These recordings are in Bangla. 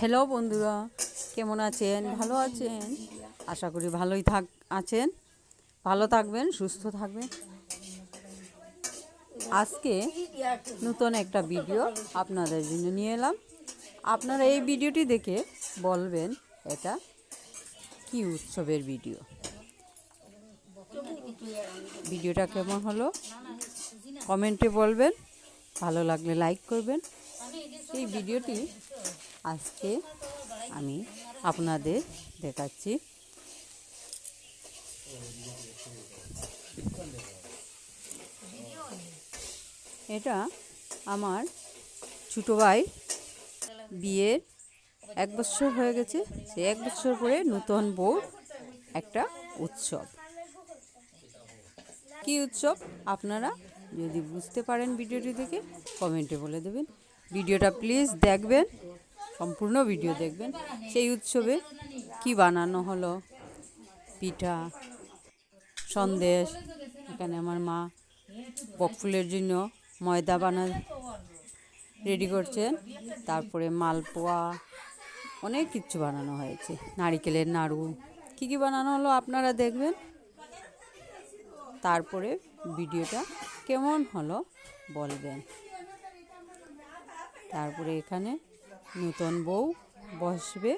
হ্যালো বন্ধুরা, কেমন আছেন? ভালো আছেন? আশা করি ভালোই আছেন। ভালো থাকবেন, সুস্থ থাকবেন। আজকে নতুন একটা ভিডিও আপনাদের জন্য নিয়ে এলাম। আপনারা এই ভিডিওটি দেখে বলবেন এটা কি উৎসবের ভিডিও। ভিডিওটা কেমন হলো কমেন্টে বলবেন, ভালো লাগলে লাইক করবেন। এই ভিডিওটি আজকে আমি আপনাদের দেখাচ্ছি। এটা আমার ছোটো ভাই বিয়ের 1 বছর হয়ে গেছে। সে 1 বছর পরে নতুন বউ একটা উৎসব। কি উৎসব আপনারা যদি বুঝতে পারেন ভিডিওটি দেখে কমেন্টে বলে দেবেন। ভিডিওটা প্লিজ দেখবেন, সম্পূর্ণ ভিডিও দেখবেন। সেই উৎসবে কি বানানো হলো, পিঠা, সন্দেশ। এখানে আমার মা বকফুলের জন্য ময়দা রেডি করছেন। তারপরে মালপোয়া, অনেক কিছু বানানো হয়েছে, নারিকেলের নাড়ু। কি বানানো হলো আপনারা দেখবেন। তারপরে ভিডিওটা কেমন হলো বলবেন। তারপরে এখানে নতুন বউ বসবে,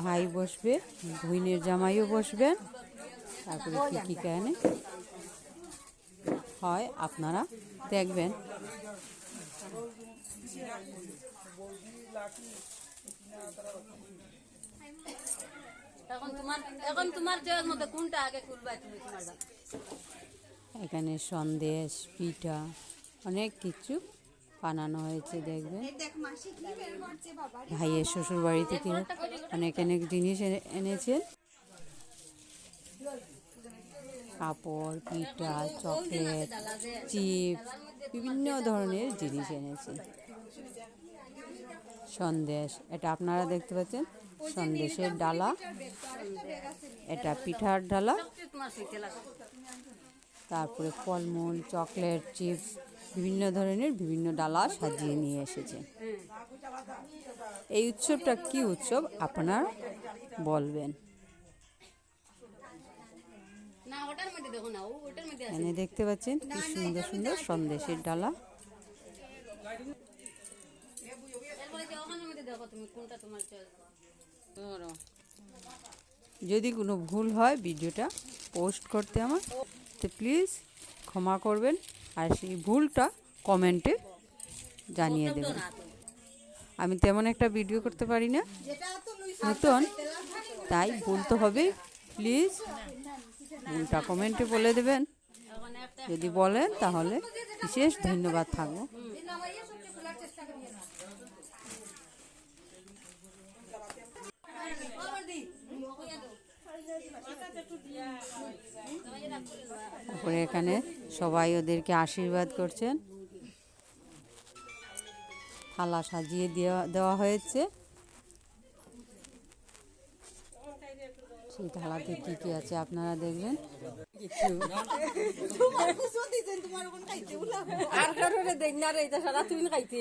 ভাই বসবে, বোনের জামাইও বসবেন। তারপরে কী কেন হয় আপনারা দেখবেন। এখানে সন্দেশ, পিঠা, অনেক কিছু বানানো হয়েছে দেখবেন। ভাইয়ের শ্বশুর বাড়ি থেকে অনেক জিনিস এনেছেন। কাপড়, পিঠা, চকলেট, চিপস, বিভিন্ন ধরনের জিনিস এনেছে। সন্দেশ, এটা আপনারা দেখতে পাচ্ছেন, সন্দেশের ডালা। এটা পিঠার ডালা। তারপরে ফলমূল, চকলেট, চিপস, বিভিন্ন ধরনের বিভিন্ন ডালা সাজিয়ে নিয়ে এসেছে। এই উৎসবটা কি উৎসব আপনারা বলবেন। এখানে দেখতে পাচ্ছেন কি সুন্দর সুন্দর সন্দেশের ডালা। যদি কোনো ভুল হয় ভিডিওটা পোস্ট করতে আমার, তো প্লিজ ক্ষমা করবেন। আর সেই ভুলটা কমেন্টে জানিয়ে দেবেন। আমি তেমন একটা ভিডিও করতে পারি না, নতুন, তাই বলতে হবে। প্লিজ ভুলটা কমেন্টে বলে দেবেন। যদি বলেন তাহলে বিশেষ ধন্যবাদ থাকবো। তারপরে এখানে সবাই ওদেরকে আশীর্বাদ করছেন। থালা সাজিয়ে দেওয়া হয়েছে। সেই থালাতে কি আছে আপনারা দেখবেন। আর কারণে দেখ না রে, এটা সারা তুমি খাইতে